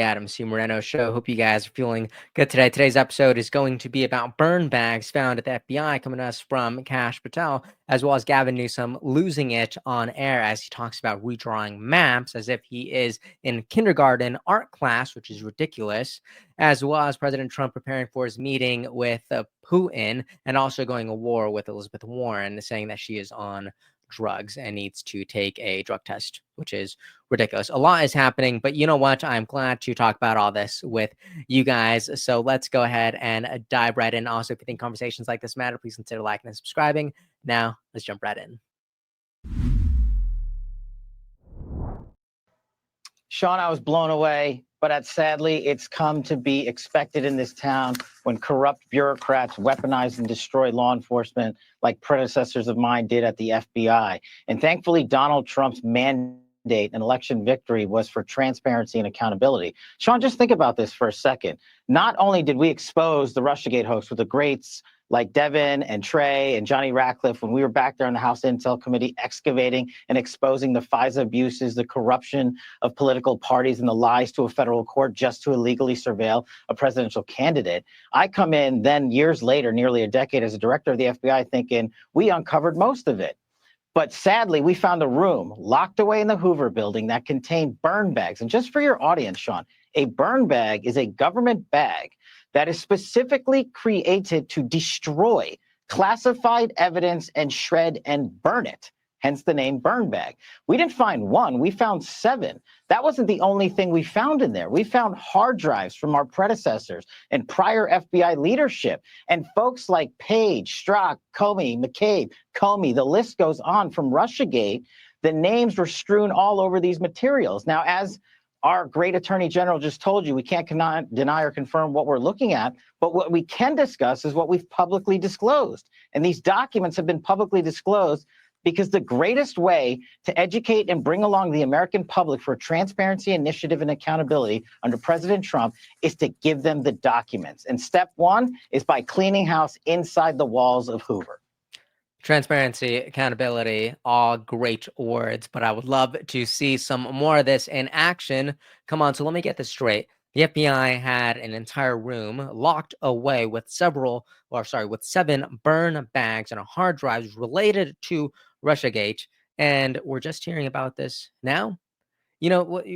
Adam C. Moreno show. Hope you guys are feeling good today. Today's episode is going to be about burn bags found at the FBI, coming to us from Kash Patel, as well as Gavin Newsome losing it on air as he talks about redrawing maps as if he is in kindergarten art class, which is ridiculous, as well as President Trump preparing for his meeting with Putin and also going to war with Elizabeth Warren, saying that she is on drugs and needs to take a drug test, which is ridiculous. A lot is happening, but you know what? I'm glad to talk about all this with you guys. So let's go ahead and dive right in. Also, if you think conversations like this matter, please consider liking and subscribing. Now, let's jump right in. Sean, I was blown away, but sadly, it's come to be expected in this town when corrupt bureaucrats weaponize and destroy law enforcement like predecessors of mine did at the FBI. And thankfully, Donald Trump's mandate and election victory was for transparency and accountability. Sean, just think about this for a second. Not only did we expose the Russiagate hoax with the greats like Devin and Trey and Johnny Ratcliffe when we were back there in the House Intel Committee excavating and exposing the FISA abuses, the corruption of political parties, and the lies to a federal court just to illegally surveil a presidential candidate. I come in then years later, nearly a decade as a director of the FBI, thinking we uncovered most of it. But sadly, we found a room locked away in the Hoover building that contained burn bags. And just for your audience, Sean, a burn bag is a government bag that is specifically created to destroy classified evidence and shred and burn it, hence the name burn bag. We didn't find one, we found 7. That wasn't the only thing we found in there. We found hard drives from our predecessors and prior FBI leadership, and folks like Page, Strzok, Comey, McCabe, Comey, the list goes on from Russiagate. The names were strewn all over these materials. Now, as our great attorney general just told you, we can't deny or confirm what we're looking at, but what we can discuss is what we've publicly disclosed. And these documents have been publicly disclosed because the greatest way to educate and bring along the American public for transparency, initiative, and accountability under President Trump is to give them the documents. And step 1 is by cleaning house inside the walls of Hoover. Transparency, accountability, all great words, but I would love to see some more of this in action. Come on, so let me get this straight. The FBI had an entire room locked away with 7 burn bags and hard drives related to Russiagate, and we're just hearing about this now. You know what?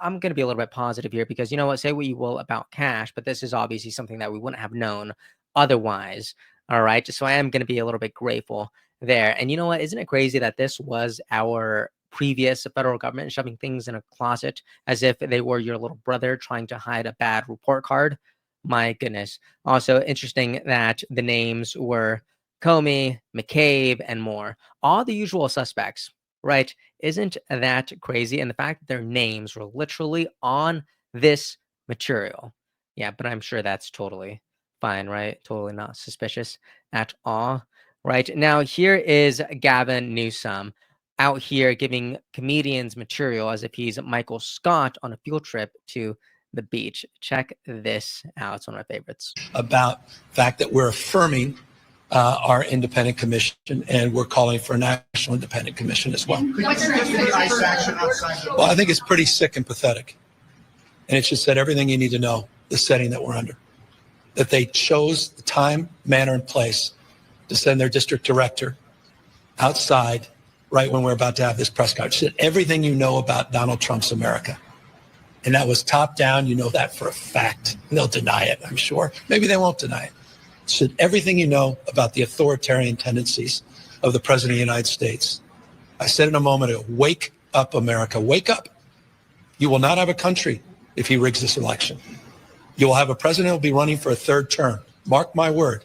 I'm going to be a little bit positive here because you know what? Say what you will about Kash, but this is obviously something that we wouldn't have known otherwise. All right. So I am going to be a little bit grateful there. And you know what? Isn't it crazy that this was our previous federal government shoving things in a closet as if they were your little brother trying to hide a bad report card? My goodness. Also interesting that the names were Comey, McCabe, and more. All the usual suspects, right? Isn't that crazy? And the fact that their names were literally on this material. Yeah, but I'm sure that's totally fine, right? Totally not suspicious at all. Right now, here is Gavin Newsome out here giving comedians material as if he's Michael Scott on a field trip to the beach. Check this out. It's one of my favorites. About the fact that we're affirming our independent commission, and we're calling for a national independent commission as well. Well, I think it's pretty sick and pathetic. And it just said everything you need to know, the setting that we're under. That they chose the time, manner, and place to send their district director outside right when we're about to have this press conference. Said everything you know about Donald Trump's America. And that was top down. You know that for a fact. And they'll deny it, I'm sure. Maybe they won't deny it. Said everything you know about the authoritarian tendencies of the President of the United States. I said in a moment ago, wake up, America, wake up. You will not have a country if he rigs this election. You will have a president who will be running for a 3rd term. Mark my word.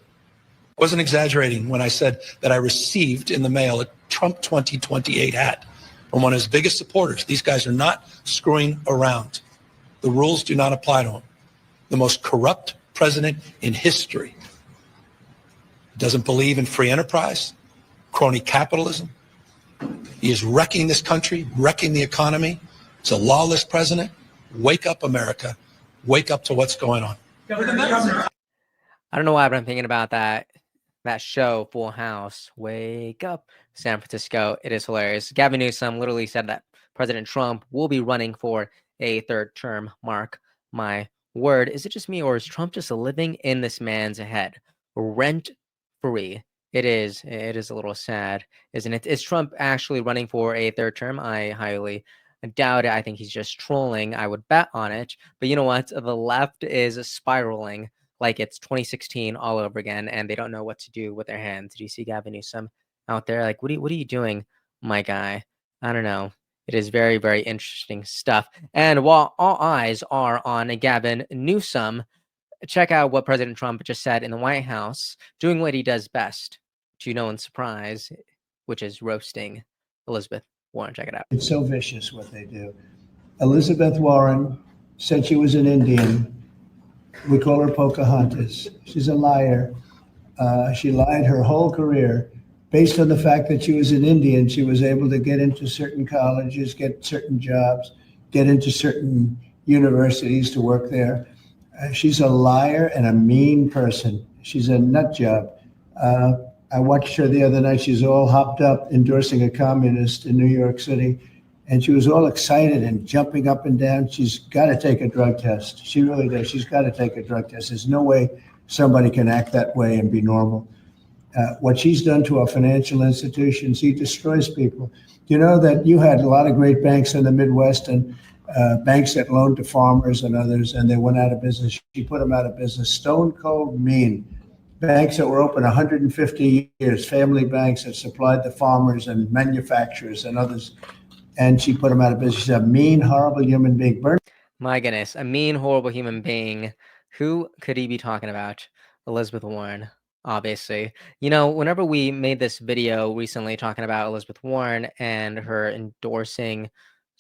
I wasn't exaggerating when I said that I received in the mail a Trump 2028 hat from one of his biggest supporters. These guys are not screwing around. The rules do not apply to him. The most corrupt president in history. Doesn't believe in free enterprise, crony capitalism. He is wrecking this country, wrecking the economy. It's a lawless president. Wake up, America. Wake up to what's going on. I don't know why, but I'm thinking about that show, Full House. Wake up, San Francisco. It is hilarious. Gavin Newsome literally said that President Trump will be running for a 3rd term. Mark my word. Is it just me, or is Trump just living in this man's head, rent free? It is. It is a little sad, isn't it? Is Trump actually running for a third term? I highly doubt it. I think he's just trolling. I would bet on it. But you know what? The left is spiraling like it's 2016 all over again, and they don't know what to do with their hands. Do you see Gavin Newsome out there? Like, what are you doing, my guy? I don't know. It is very, very interesting stuff. And while all eyes are on Gavin Newsome, check out what President Trump just said in the White House, doing what he does best, to no one's surprise, which is roasting Elizabeth Warren. Check it out. It's so vicious what they do. Elizabeth Warren said she was an Indian. We call her Pocahontas. She's a liar. She lied her whole career. Based on the fact that she was an Indian, she was able to get into certain colleges, get certain jobs, get into certain universities to work there. She's a liar and a mean person. She's a nut job. I watched her the other night. She's all hopped up endorsing a communist in New York City. And she was all excited and jumping up and down. She's got to take a drug test. She really does. She's got to take a drug test. There's no way somebody can act that way and be normal. What she's done to our financial institutions, he destroys people. You know that you had a lot of great banks in the Midwest and banks that loaned to farmers and others, and they went out of business. She put them out of business. Stone cold mean. Banks that were open 150 years, family banks that supplied the farmers and manufacturers and others, and she put them out of business. She's a mean, horrible human being. My goodness, a mean, horrible human being. Who could he be talking about? Elizabeth Warren, obviously. You know, whenever we made this video recently talking about Elizabeth Warren and her endorsing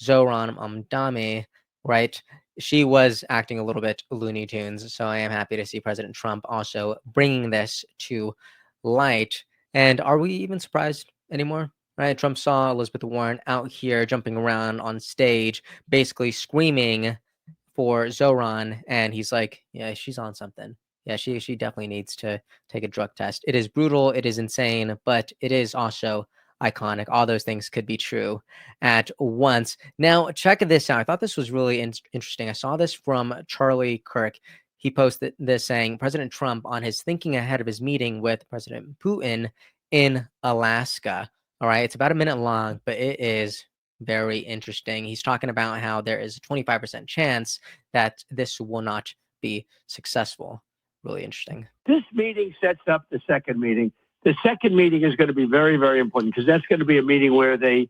Zohran Mamdani, right? She was acting a little bit Looney Tunes. So I am happy to see President Trump also bringing this to light. And are we even surprised anymore? Right? Trump saw Elizabeth Warren out here jumping around on stage, basically screaming for Zohran, and he's like, yeah, she's on something. Yeah, she definitely needs to take a drug test. It is brutal, it is insane, but it is also iconic. All those things could be true at once. Now, check this out. I thought this was really interesting. I saw this from Charlie Kirk. He posted this saying, President Trump on his thinking ahead of his meeting with President Putin in Alaska. All right, it's about a minute long, but it is very interesting. He's talking about how there is a 25% chance that this will not be successful. Really interesting. This meeting sets up the second meeting. The second meeting is going to be very, very important because that's going to be a meeting where they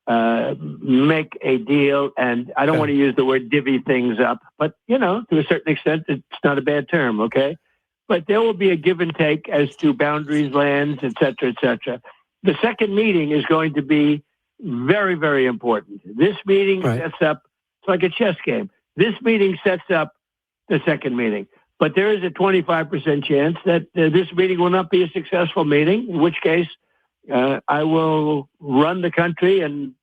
make a deal. And I don't want to use the word divvy things up, but, you know, to a certain extent, it's not a bad term, okay? But there will be a give and take as to boundaries, lands, et cetera, et cetera. The second meeting is going to be very, very important. This meeting sets up, it's like a chess game. This meeting sets up the second meeting. But there is a 25% chance that this meeting will not be a successful meeting, in which case I will run the country, and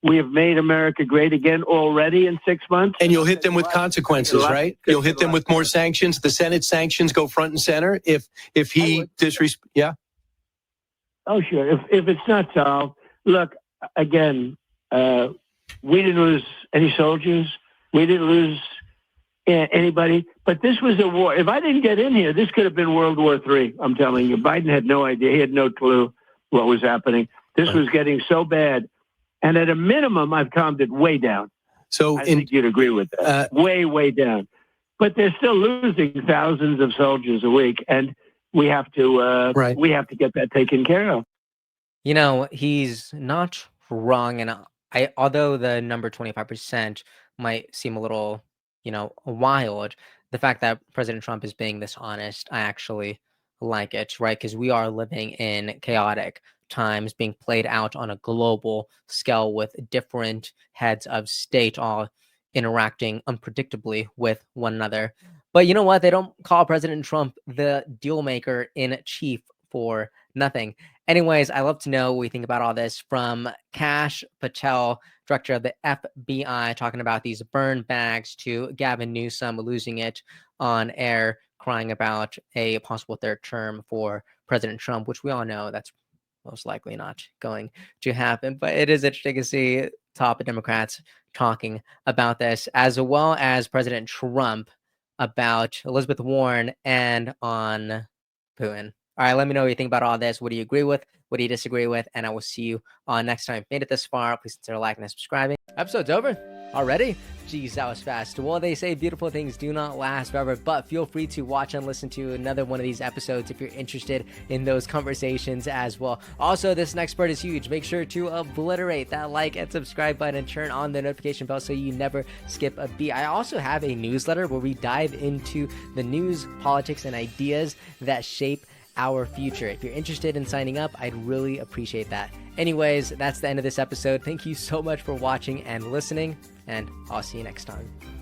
we have made America great again already in 6 months. And you'll hit them with consequences, right? You'll hit them with more sanctions. The Senate sanctions go front and center if he disrespects. Yeah. Oh, sure. If it's not solved, look, again, we didn't lose any soldiers. We didn't lose anybody. But this was a war. If I didn't get in here, this could have been World War III. I'm telling you. Biden had no idea. He had no clue what was happening. This was getting so bad. And at a minimum, I've calmed it way down. So I think you'd agree with that. Way, way down. But they're still losing thousands of soldiers a week. And we have to get that taken care of. You know, he's not wrong. And although the number 25% might seem a little, you know, wild, the fact that President Trump is being this honest, I actually like it, right? Because we are living in chaotic times being played out on a global scale with different heads of state all interacting unpredictably with one another. But you know what? They don't call President Trump the deal maker in chief for nothing. Anyways, I love to know what we think about all this from Kash Patel, director of the FBI, talking about these burn bags, to Gavin Newsome losing it on air, crying about a possible third term for President Trump, which we all know that's most likely not going to happen. But it is interesting to see top Democrats talking about this, as well as President Trump about Elizabeth Warren and on Putin. All right, let me know what you think about all this. What do you agree with? What do you disagree with? And I will see you next time. If you made it this far, please consider liking and subscribing. Episode's over already. Jeez, that was fast. Well, they say beautiful things do not last forever, but feel free to watch and listen to another one of these episodes if you're interested in those conversations as well. Also, this next part is huge. Make sure to obliterate that like and subscribe button and turn on the notification bell so you never skip a beat. I also have a newsletter where we dive into the news, politics, and ideas that shape our future. If you're interested in signing up, I'd really appreciate that. Anyways, that's the end of this episode. Thank you so much for watching and listening, and I'll see you next time.